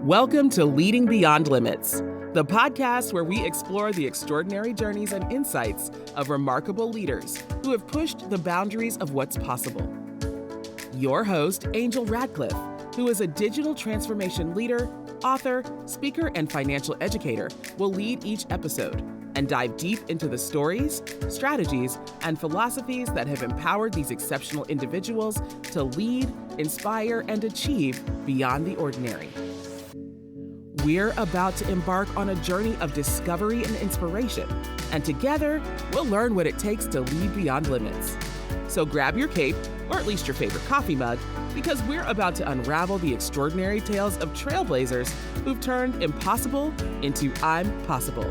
Welcome to Leading Beyond Limits, the podcast where we explore the extraordinary journeys and insights of remarkable leaders who have pushed the boundaries of what's possible. Your host, Angel Radcliffe, who is a digital transformation leader, author, speaker, and financial educator, will lead each episode and dive deep into the stories, strategies, and philosophies that have empowered these exceptional individuals to lead, inspire, and achieve beyond the ordinary. We're about to embark on a journey of discovery and inspiration, and together, we'll learn what it takes to lead beyond limits. So grab your cape, or at least your favorite coffee mug, because we're about to unravel the extraordinary tales of trailblazers who've turned impossible into I'm possible.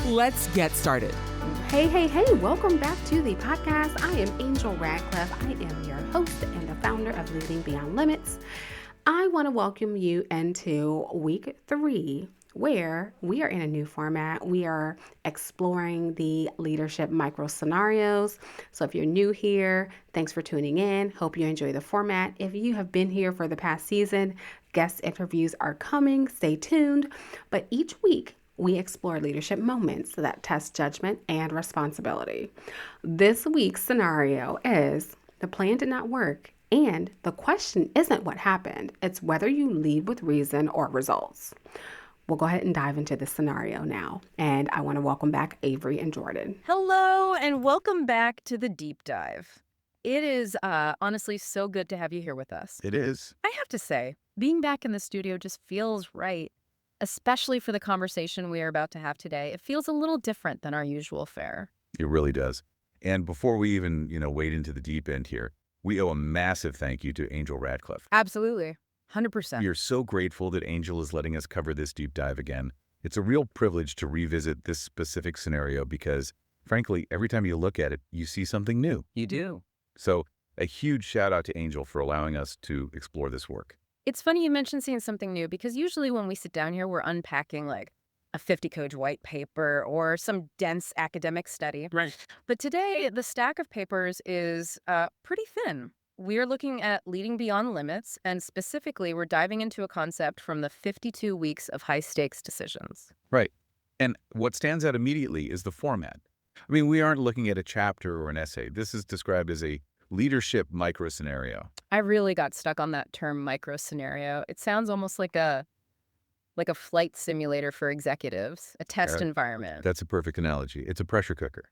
Let's get started. Hey, welcome back to the podcast. I am Angel Radcliffe. I am your host and the founder of Leading Beyond Limits. I want to welcome you into week 3, where we are in a new format. We are exploring the leadership micro scenarios. So if you're new here, thanks for tuning in. Hope you enjoy the format. If you have been here for the past season, guest interviews are coming. Stay tuned. But each week, we explore leadership moments that test judgment and responsibility. This week's scenario is the plan did not work. And the question isn't what happened, it's whether you lead with reason or results. We'll go ahead and dive into this scenario now. And I want to welcome back Avery and Jordan. Hello, and welcome back to the deep dive. It is honestly so good to have you here with us. It is. I have to say, being back in the studio just feels right, especially for the conversation we are about to have today. It feels a little different than our usual fare. It really does. And before we even, wade into the deep end here, we owe a massive thank you to Angel Radcliffe. Absolutely. 100%. We are so grateful that Angel is letting us cover this deep dive again. It's a real privilege to revisit this specific scenario because, frankly, every time you look at it, you see something new. You do. So a huge shout out to Angel for allowing us to explore this work. It's funny you mentioned seeing something new because usually when we sit down here, we're unpacking like a 50-page white paper or some dense academic study. Right. But today, the stack of papers is pretty thin. We're looking at leading beyond limits, and specifically, we're diving into a concept from the 52 weeks of high-stakes decisions. Right. And what stands out immediately is the format. I mean, we aren't looking at a chapter or an essay. This is described as a leadership micro-scenario. I really got stuck on that term micro-scenario. It sounds almost like a flight simulator for executives, a test environment. That's a perfect analogy. It's a pressure cooker.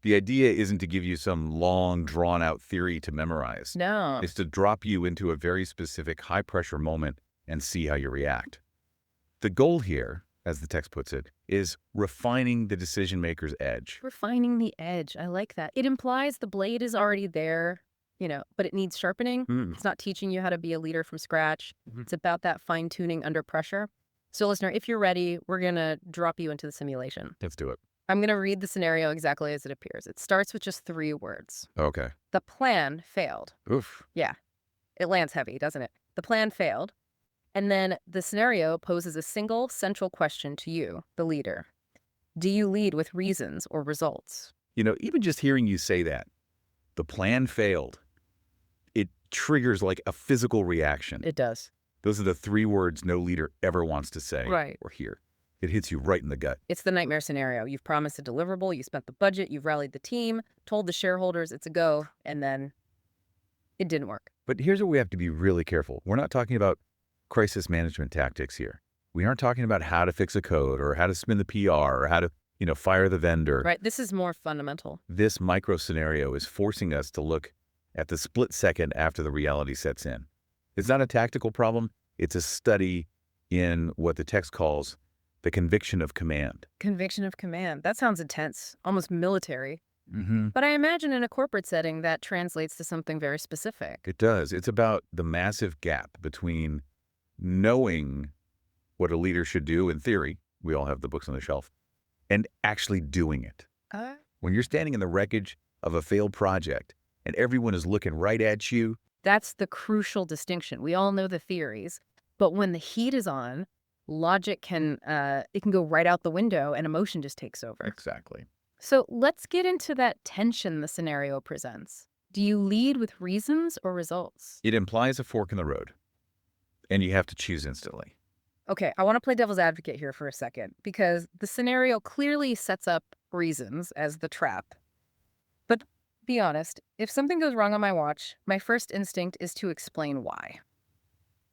The idea isn't to give you some long, drawn-out theory to memorize. No. It's to drop you into a very specific high-pressure moment and see how you react. The goal here, as the text puts it, is refining the decision-maker's edge. Refining the edge. I like that. It implies the blade is already there, but it needs sharpening. It's not teaching you how to be a leader from scratch. It's about that fine-tuning under pressure. So, listener, if you're ready, we're going to drop you into the simulation. Let's do it. I'm going to read the scenario exactly as it appears. It starts with just 3 words. Okay. The plan failed. Oof. Yeah. It lands heavy, doesn't it? The plan failed. And then the scenario poses a single central question to you, the leader. Do you lead with reasons or results? Even just hearing you say that, the plan failed, it triggers like a physical reaction. It does. Those are the 3 words no leader ever wants to say or hear. It hits you right in the gut. It's the nightmare scenario. You've promised a deliverable, you spent the budget, you've rallied the team, told the shareholders it's a go, and then it didn't work. But here's where we have to be really careful. We're not talking about crisis management tactics here. We aren't talking about how to fix a code or how to spin the PR or how to, fire the vendor. Right. This is more fundamental. This micro scenario is forcing us to look at the split second after the reality sets in. It's not a tactical problem. It's a study in what the text calls the conviction of command. Conviction of command. That sounds intense, almost military. Mm-hmm. But I imagine in a corporate setting that translates to something very specific. It does. It's about the massive gap between knowing what a leader should do in theory, we all have the books on the shelf, and actually doing it. When you're standing in the wreckage of a failed project and everyone is looking right at you. That's the crucial distinction. We all know the theories, but when the heat is on, logic can go right out the window and emotion just takes over. Exactly. So let's get into that tension the scenario presents. Do you lead with reasons or results? It implies a fork in the road, and you have to choose instantly. Okay, I want to play devil's advocate here for a second, because the scenario clearly sets up reasons as the trap. But be honest, if something goes wrong on my watch, my first instinct is to explain why.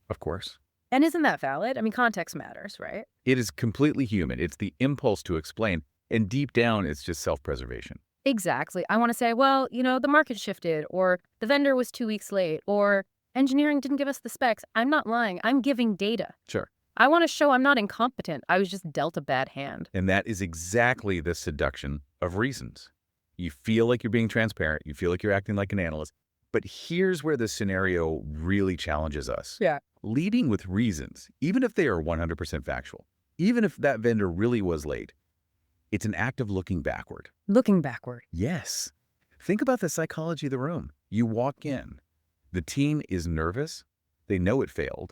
Of course. And isn't that valid? I mean, context matters, right? It is completely human. It's the impulse to explain, and deep down, it's just self-preservation. Exactly. I want to say, well, the market shifted, or the vendor was 2 weeks late, or engineering didn't give us the specs. I'm not lying. I'm giving data. Sure. I want to show I'm not incompetent. I was just dealt a bad hand. And that is exactly the seduction of reasons. You feel like you're being transparent. You feel like you're acting like an analyst. But here's where the scenario really challenges us. Yeah. Leading with reasons, even if they are 100% factual, even if that vendor really was late, it's an act of looking backward. Looking backward. Yes. Think about the psychology of the room. You walk in. The team is nervous. They know it failed.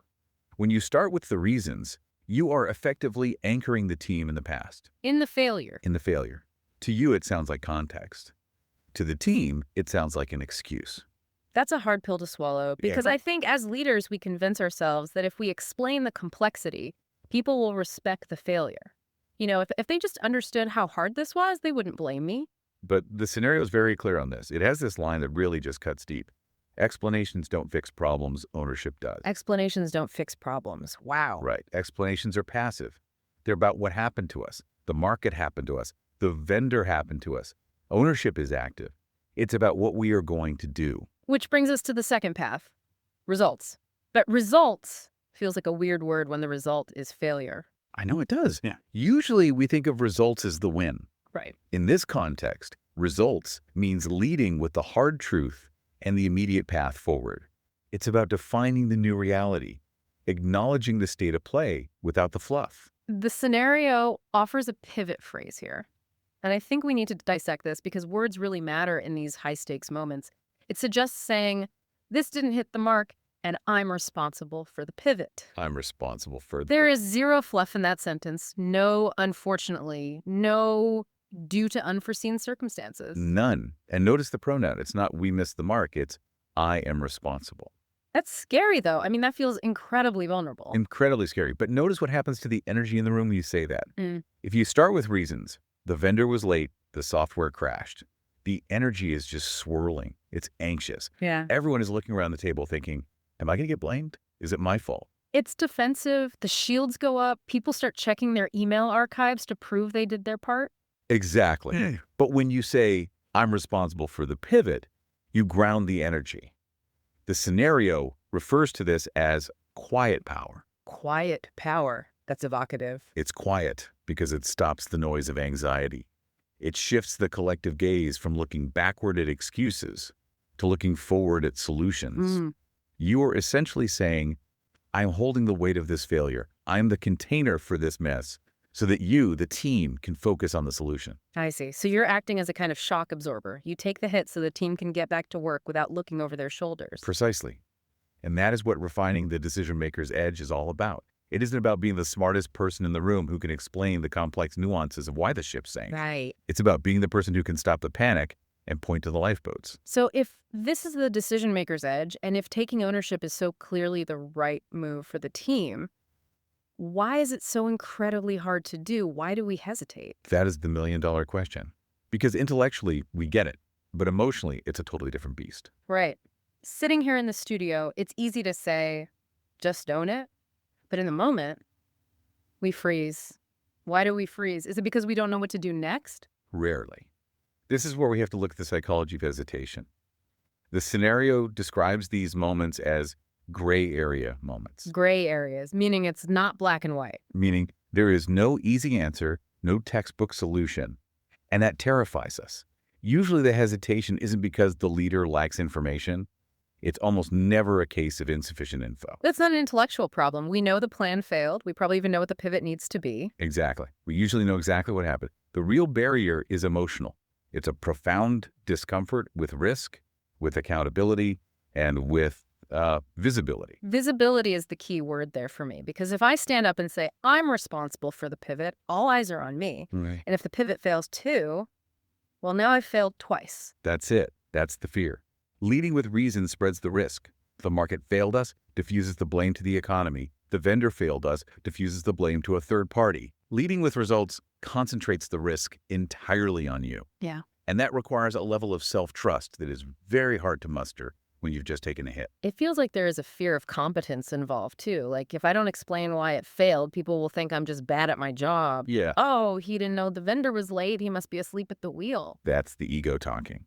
When you start with the reasons, you are effectively anchoring the team in the past. In the failure. In the failure. To you, it sounds like context. To the team, it sounds like an excuse. That's a hard pill to swallow, because Yeah. I think as leaders, we convince ourselves that if we explain the complexity, people will respect the failure. If they just understood how hard this was, they wouldn't blame me. But the scenario is very clear on this. It has this line that really just cuts deep. Explanations don't fix problems, ownership does. Explanations don't fix problems. Wow. Right. Explanations are passive. They're about what happened to us. The market happened to us. The vendor happened to us. Ownership is active. It's about what we are going to do. Which brings us to the second path, results. But results feels like a weird word when the result is failure. I know it does. Yeah. Usually we think of results as the win. Right. In this context, results means leading with the hard truth and the immediate path forward. It's about defining the new reality, acknowledging the state of play without the fluff. The scenario offers a pivot phrase here. And I think we need to dissect this because words really matter in these high-stakes moments. It suggests saying, this didn't hit the mark, and I'm responsible for the pivot. I'm responsible for There is zero fluff in that sentence. No, unfortunately. No, due to unforeseen circumstances. None. And notice the pronoun. It's not we missed the mark. It's I am responsible. That's scary, though. I mean, that feels incredibly vulnerable. Incredibly scary. But notice what happens to the energy in the room when you say that. If you start with reasons, the vendor was late, the software crashed. The energy is just swirling. It's anxious. Yeah. Everyone is looking around the table thinking, am I going to get blamed? Is it my fault? It's defensive. The shields go up. People start checking their email archives to prove they did their part. Exactly. But when you say, I'm responsible for the pivot, you ground the energy. The scenario refers to this as quiet power. Quiet power. That's evocative. It's quiet because it stops the noise of anxiety. It shifts the collective gaze from looking backward at excuses to looking forward at solutions. You are essentially saying, I'm holding the weight of this failure. I'm the container for this mess so that you, the team, can focus on the solution. I see. So you're acting as a kind of shock absorber. You take the hit so the team can get back to work without looking over their shoulders. Precisely. And that is what refining the decision-maker's edge is all about. It isn't about being the smartest person in the room who can explain the complex nuances of why the ship sank. Right. It's about being the person who can stop the panic and point to the lifeboats. So if this is the decision maker's edge, and if taking ownership is so clearly the right move for the team, why is it so incredibly hard to do? Why do we hesitate? That is the million-dollar question. Because intellectually, we get it. But emotionally, it's a totally different beast. Right. Sitting here in the studio, it's easy to say, just own it. But in the moment, we freeze. Why do we freeze? Is it because we don't know what to do next? Rarely. This is where we have to look at the psychology of hesitation. The scenario describes these moments as gray area moments. Gray areas, meaning it's not black and white. Meaning there is no easy answer, no textbook solution. And that terrifies us. Usually the hesitation isn't because the leader lacks information. It's almost never a case of insufficient info. That's not an intellectual problem. We know the plan failed. We probably even know what the pivot needs to be. Exactly. We usually know exactly what happened. The real barrier is emotional. It's a profound discomfort with risk, with accountability, and with visibility. Visibility is the key word there for me, because if I stand up and say, I'm responsible for the pivot, all eyes are on me. Right. And if the pivot fails too, well, now I've failed twice. That's it. That's the fear. Leading with reason spreads the risk. The market failed us, diffuses the blame to the economy. The vendor failed us, diffuses the blame to a third party. Leading with results concentrates the risk entirely on you. Yeah. And that requires a level of self-trust that is very hard to muster when you've just taken a hit. It feels like there is a fear of competence involved, too. Like, if I don't explain why it failed, people will think I'm just bad at my job. Yeah. Oh, he didn't know the vendor was late. He must be asleep at the wheel. That's the ego talking.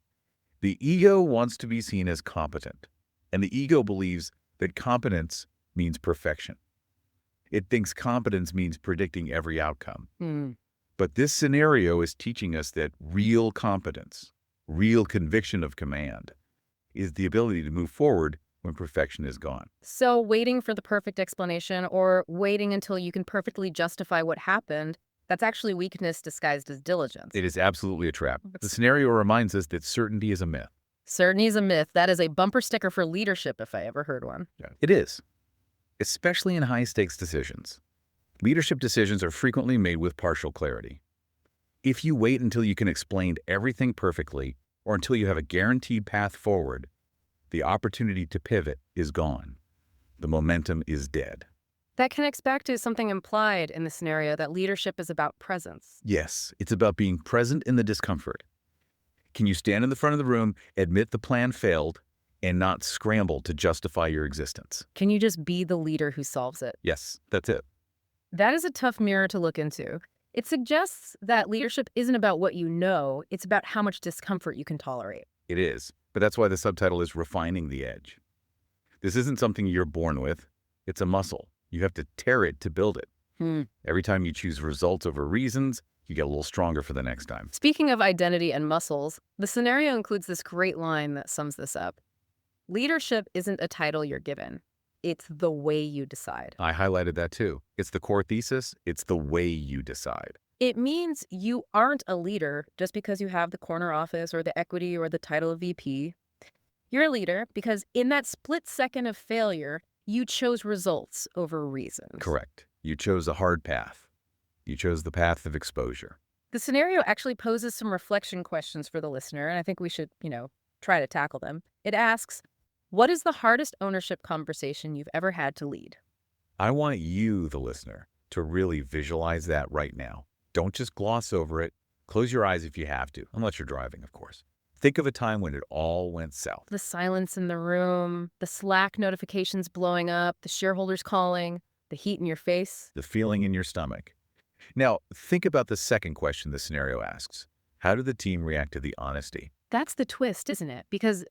The ego wants to be seen as competent, and the ego believes that competence means perfection. It thinks competence means predicting every outcome. But this scenario is teaching us that real competence, real conviction of command, is the ability to move forward when perfection is gone. So waiting for the perfect explanation or waiting until you can perfectly justify what happened, that's actually weakness disguised as diligence. It is absolutely a trap. The scenario reminds us that certainty is a myth. Certainty is a myth. That is a bumper sticker for leadership if I ever heard one. It is, especially in high-stakes decisions. Leadership decisions are frequently made with partial clarity. If you wait until you can explain everything perfectly, or until you have a guaranteed path forward, the opportunity to pivot is gone. The momentum is dead. That connects back to something implied in the scenario that leadership is about presence. Yes, it's about being present in the discomfort. Can you stand in the front of the room, admit the plan failed, and not scramble to justify your existence? Can you just be the leader who solves it? Yes, that's it. That is a tough mirror to look into. It suggests that leadership isn't about what you know, it's about how much discomfort you can tolerate. It is, but that's why the subtitle is Refining the Edge. This isn't something you're born with. It's a muscle. You have to tear it to build it. Every time you choose results over reasons, you get a little stronger for the next time. Speaking of identity and muscles, the scenario includes this great line that sums this up. Leadership isn't a title you're given. It's the way you decide. I highlighted that too. It's the core thesis. It's the way you decide. It means you aren't a leader just because you have the corner office or the equity or the title of VP. You're a leader because in that split second of failure, you chose results over reasons. Correct. You chose a hard path. You chose the path of exposure. The scenario actually poses some reflection questions for the listener, and I think we should, try to tackle them. It asks, what is the hardest ownership conversation you've ever had to lead? I want you, the listener, to really visualize that right now. Don't just gloss over it. Close your eyes if you have to, unless you're driving, of course. Think of a time when it all went south. The silence in the room, the Slack notifications blowing up, the shareholders calling, the heat in your face. The feeling in your stomach. Now, think about the second question the scenario asks. How did the team react to the honesty? That's the twist, isn't it? Because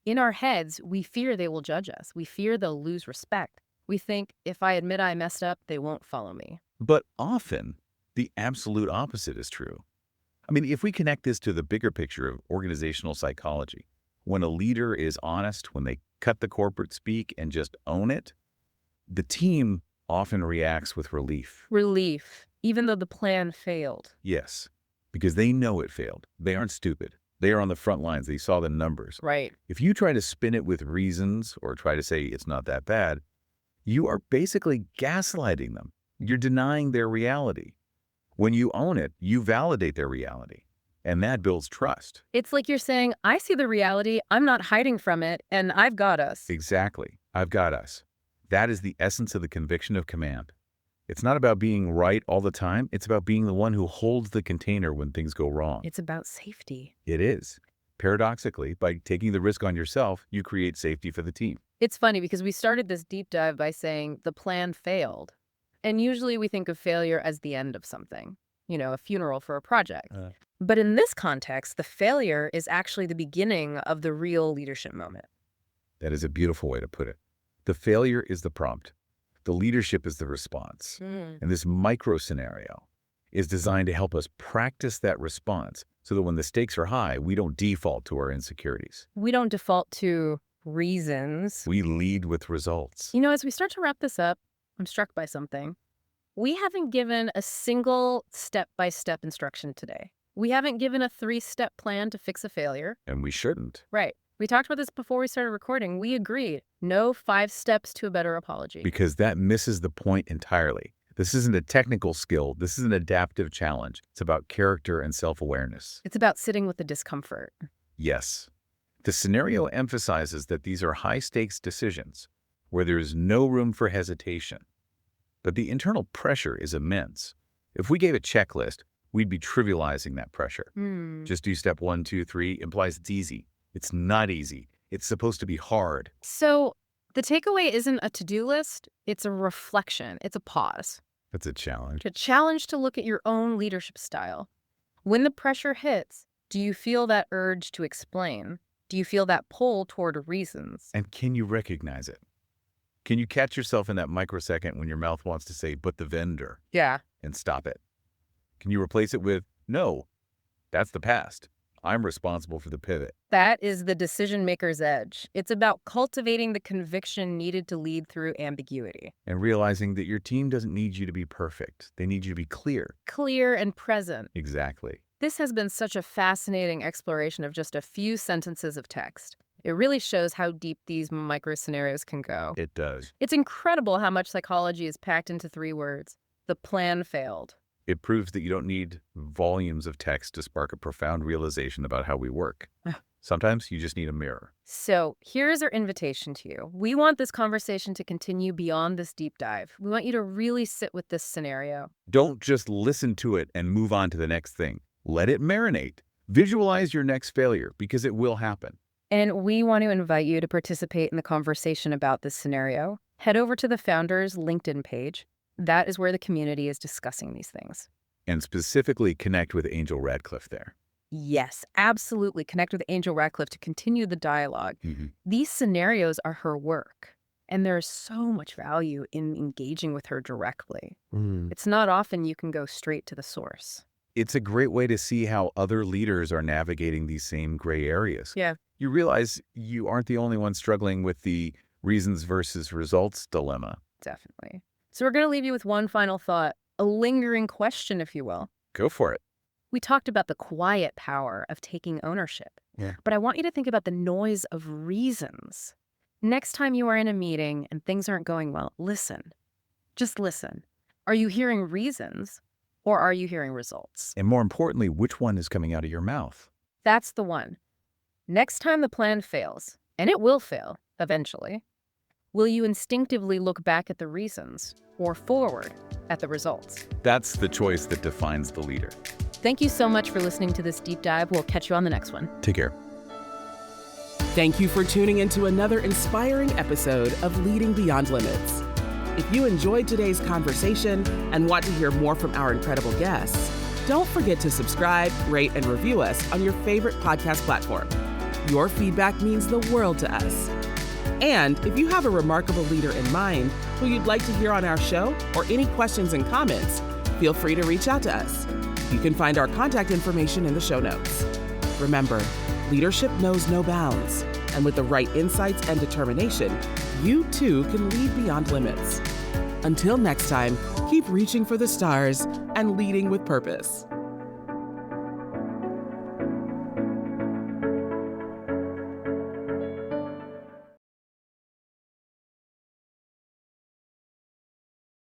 in our heads, we fear they will judge us. We fear they'll lose respect. We think if I admit I messed up, they won't follow me. But often, the absolute opposite is true. I mean, if we connect this to the bigger picture of organizational psychology, when a leader is honest, when they cut the corporate speak and just own it, the team often reacts with relief. Relief, even though the plan failed. Yes, because they know it failed. They aren't stupid. They are on the front lines. They saw the numbers. Right. If you try to spin it with reasons or try to say it's not that bad, you are basically gaslighting them. You're denying their reality. When you own it, you validate their reality, and that builds trust. It's like you're saying, I see the reality, I'm not hiding from it, and I've got us. Exactly. I've got us. That is the essence of the conviction of command. It's not about being right all the time. It's about being the one who holds the container when things go wrong. It's about safety. It is. Paradoxically, by taking the risk on yourself, you create safety for the team. It's funny because we started this deep dive by saying the plan failed. And usually we think of failure as the end of something, a funeral for a project. But in this context, the failure is actually the beginning of the real leadership moment. That is a beautiful way to put it. The failure is the prompt. The leadership is the response. And this micro scenario is designed to help us practice that response so that when the stakes are high, we don't default to our insecurities. We don't default to reasons. We lead with results. As we start to wrap this up, I'm struck by something. We haven't given a single step-by-step instruction today. We haven't given a 3-step plan to fix a failure. And we shouldn't. Right. We talked about this before we started recording. We agreed. No 5 steps to a better apology. Because that misses the point entirely. This isn't a technical skill. This is an adaptive challenge. It's about character and self-awareness. It's about sitting with the discomfort. Yes. The scenario emphasizes that these are high-stakes decisions where there is no room for hesitation. But the internal pressure is immense. If we gave a checklist, we'd be trivializing that pressure. Just do step 1, 2, 3 implies it's easy. It's not easy. It's supposed to be hard. So the takeaway isn't a to-do list. It's a reflection. It's a pause. That's a challenge. A challenge to look at your own leadership style. When the pressure hits, do you feel that urge to explain? Do you feel that pull toward reasons? And can you recognize it? Can you catch yourself in that microsecond when your mouth wants to say, but the vendor? Yeah. And stop it? Can you replace it with, no, that's the past. I'm responsible for the pivot. That is the decision maker's edge. It's about cultivating the conviction needed to lead through ambiguity. And realizing that your team doesn't need you to be perfect. They need you to be clear. Clear and present. Exactly. This has been such a fascinating exploration of just a few sentences of text. It really shows how deep these micro scenarios can go. It does. It's incredible how much psychology is packed into 3 words. The plan failed. It proves that you don't need volumes of text to spark a profound realization about how we work. Sometimes you just need a mirror. So here's our invitation to you. We want this conversation to continue beyond this deep dive. We want you to really sit with this scenario. Don't just listen to it and move on to the next thing. Let it marinate. Visualize your next failure because it will happen. And we want to invite you to participate in the conversation about this scenario. Head over to the Founders LinkedIn page. That is where the community is discussing these things. And specifically connect with Angel Radcliffe there. Yes, absolutely. Connect with Angel Radcliffe to continue the dialogue. These scenarios are her work, and there is so much value in engaging with her directly. It's not often you can go straight to the source. It's a great way to see how other leaders are navigating these same gray areas. Yeah. You realize you aren't the only one struggling with the reasons versus results dilemma. Definitely. So we're going to leave you with one final thought, a lingering question, if you will. Go for it. We talked about the quiet power of taking ownership. Yeah. But I want you to think about the noise of reasons. Next time you are in a meeting and things aren't going well, listen. Just listen. Are you hearing reasons or are you hearing results? And more importantly, which one is coming out of your mouth? That's the one. Next time the plan fails, and it will fail eventually, will you instinctively look back at the reasons or forward at the results? That's the choice that defines the leader. Thank you so much for listening to this deep dive. We'll catch you on the next one. Take care. Thank you for tuning into another inspiring episode of Leading Beyond Limits. If you enjoyed today's conversation and want to hear more from our incredible guests, don't forget to subscribe, rate, and review us on your favorite podcast platform. Your feedback means the world to us. And if you have a remarkable leader in mind who you'd like to hear on our show or any questions and comments, feel free to reach out to us. You can find our contact information in the show notes. Remember, leadership knows no bounds, and with the right insights and determination, you too can lead beyond limits. Until next time, keep reaching for the stars and leading with purpose.